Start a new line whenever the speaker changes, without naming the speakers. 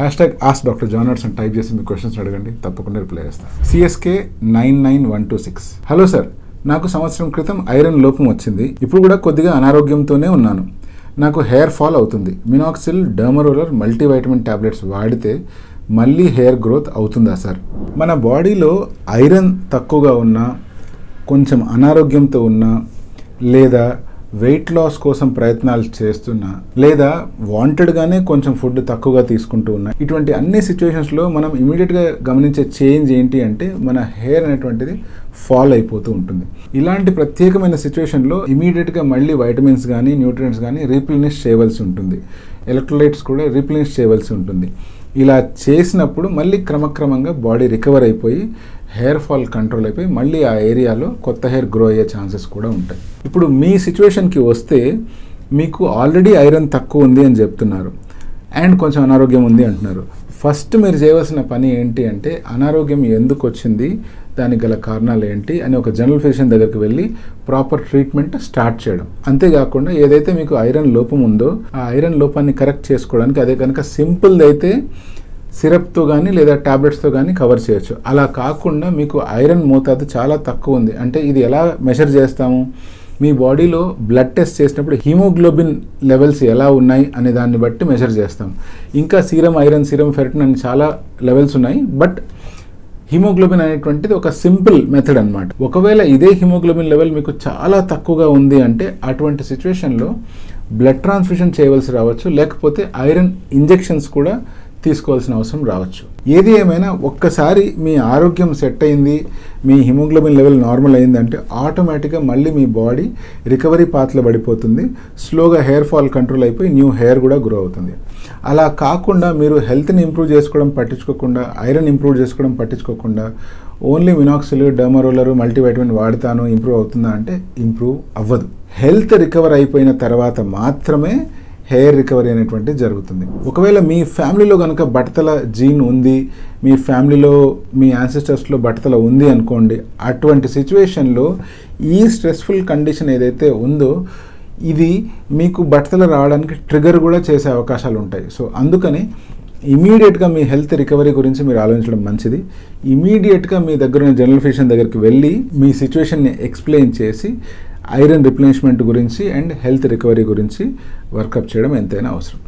#AskDrJohnWatson type చేసి మీ questions అడగండి, తప్పకుండా రిప్లై చేస్తాను. CSK 99126. హలో సార్, నాకు సంవత్సరం క్రితం ఐరన్ లోపం వచ్చింది. ఇప్పుడు కూడా కొద్దిగా అనారోగ్యంతోనే ఉన్నాను. నాకు హెయిర్ ఫాల్ అవుతుంది. మినాక్సిల్, డర్మరోలర్, మల్టీవైటమిన్ టాబ్లెట్స్ వాడితే మళ్ళీ హెయిర్ గ్రోత్ అవుతుందా సార్? మన బాడీలో ఐరన్ తక్కువగా ఉన్నా, కొంచెం అనారోగ్యంతో ఉన్నా, లేదా వెయిట్ లాస్ కోసం ప్రయత్నాలు చేస్తున్నా, లేదా వాంటెడ్గానే కొంచెం ఫుడ్ తక్కువగా తీసుకుంటూ ఉన్నా, ఇటువంటి అన్ని సిచ్యువేషన్స్లో మనం ఇమీడియట్గా గమనించే చేంజ్ ఏంటి అంటే మన హెయిర్ అనేటువంటిది ఫాల్ అయిపోతూ ఉంటుంది. ఇలాంటి ప్రత్యేకమైన సిచ్యువేషన్లో ఇమీడియట్గా మళ్ళీ వైటమిన్స్ కానీ న్యూట్రియంట్స్ కానీ రీప్లెనిష్ చేయవలసి ఉంటుంది. ఎలక్ట్రోలైట్స్ కూడా రీప్లెనిష్ చేయవలసి ఉంటుంది. ఇలా చేసినప్పుడు మళ్ళీ క్రమక్రమంగా బాడీ రికవర్ అయిపోయి హెయిర్ ఫాల్ కంట్రోల్ అయిపోయి మళ్ళీ ఆ ఏరియాలో కొత్త హెయిర్ గ్రో అయ్యే ఛాన్సెస్ కూడా ఉంటాయి. ఇప్పుడు మీ సిచ్యువేషన్కి వస్తే మీకు ఆల్రెడీ ఐరన్ తక్కువ ఉంది అని చెప్తున్నారు అండ్ కొంచెం అనారోగ్యం ఉంది అంటున్నారు. ఫస్ట్ మీరు చేయవలసిన పని ఏంటి అంటే అనారోగ్యం ఎందుకు వచ్చింది, దానికి గల కారణాలు ఏంటి అని ఒక జనరల్ ఫిజిషియన్ దగ్గరికి వెళ్ళి ప్రాపర్ ట్రీట్మెంట్ స్టార్ట్ చేయడం. అంతేకాకుండా ఏదైతే మీకు ఐరన్ లోపం ఉందో ఆ ఐరన్ లోపాన్ని కరెక్ట్ చేసుకోవడానికి అదే కనుక సింపుల్ది అయితే సిరప్తో కానీ లేదా ట్యాబ్లెట్స్తో కానీ కవర్ చేయొచ్చు. అలా కాకుండా మీకు ఐరన్ మోతాదు చాలా తక్కువ ఉంది అంటే ఇది ఎలా మెజర్ చేస్తాము? మీ బాడీలో బ్లడ్ టెస్ట్ చేసినప్పుడు హిమోగ్లోబిన్ లెవెల్స్ ఎలా ఉన్నాయి అనే దాన్ని బట్టి మెజర్ చేస్తాం. ఇంకా సీరం ఐరన్, సీరం ఫెరిటిన్ అని చాలా లెవెల్స్ ఉన్నాయి. బట్ హిమోగ్లోబిన్ అనేటువంటిది ఒక సింపుల్ మెథడ్ అన్నమాట. ఒకవేళ ఇదే హిమోగ్లోబిన్ లెవెల్ మీకు చాలా తక్కువగా ఉంది అంటే అటువంటి సిచ్యువేషన్లో బ్లడ్ ట్రాన్స్ఫ్యూషన్ చేయవలసి రావచ్చు, లేకపోతే ఐరన్ ఇంజెక్షన్స్ కూడా తీసుకోవాల్సిన అవసరం రావచ్చు. ఏది ఏమైనా ఒక్కసారి మీ ఆరోగ్యం సెట్ అయింది, మీ హిమోగ్లోబిన్ లెవెల్ నార్మల్ అయిందంటే ఆటోమేటిక్గా మళ్ళీ మీ బాడీ రికవరీ పాత్లో పడిపోతుంది. స్లోగా హెయిర్ ఫాల్ కంట్రోల్ అయిపోయి న్యూ హెయిర్ కూడా గ్రో అవుతుంది. అలా కాకుండా మీరు హెల్త్ని ఇంప్రూవ్ చేసుకోవడం పట్టించుకోకుండా, ఐరన్ ఇంప్రూవ్ చేసుకోవడం పట్టించుకోకుండా ఓన్లీ మినాక్సిల్, డర్మరోలర్, మల్టీవైటమిన్ వాడతాను ఇంప్రూవ్ అవుతుందా అంటే ఇంప్రూవ్ అవ్వదు. హెల్త్ రికవర్ అయిపోయిన తర్వాత మాత్రమే హెయిర్ రికవరీ అనేటువంటిది జరుగుతుంది. ఒకవేళ మీ ఫ్యామిలీలో కనుక బట్టతల జీన్ ఉంది, మీ ఫ్యామిలీలో మీ యాన్సిస్టర్స్లో బట్టతల ఉంది అనుకోండి, అటువంటి సిచ్యువేషన్లో ఈ స్ట్రెస్ఫుల్ కండిషన్ ఏదైతే ఉందో ఇది మీకు బట్టతల రావడానికి ట్రిగర్ కూడా చేసే అవకాశాలు ఉంటాయి. సో అందుకని ఇమీడియట్గా మీ హెల్త్ రికవరీ గురించి మీరు ఆలోచించడం మంచిది. ఇమీడియట్గా మీ దగ్గర ఉన్న జనరల్ ఫిజిషియన్ దగ్గరికి వెళ్ళి మీ సిచ్యువేషన్ని ఎక్స్ప్లెయిన్ చేసి ఐరన్ రిప్లెనిష్మెంట్ గురించి అండ్ హెల్త్ రికవరీ గురించి వర్కప్ చేయడం ఎంతైనా అవసరం.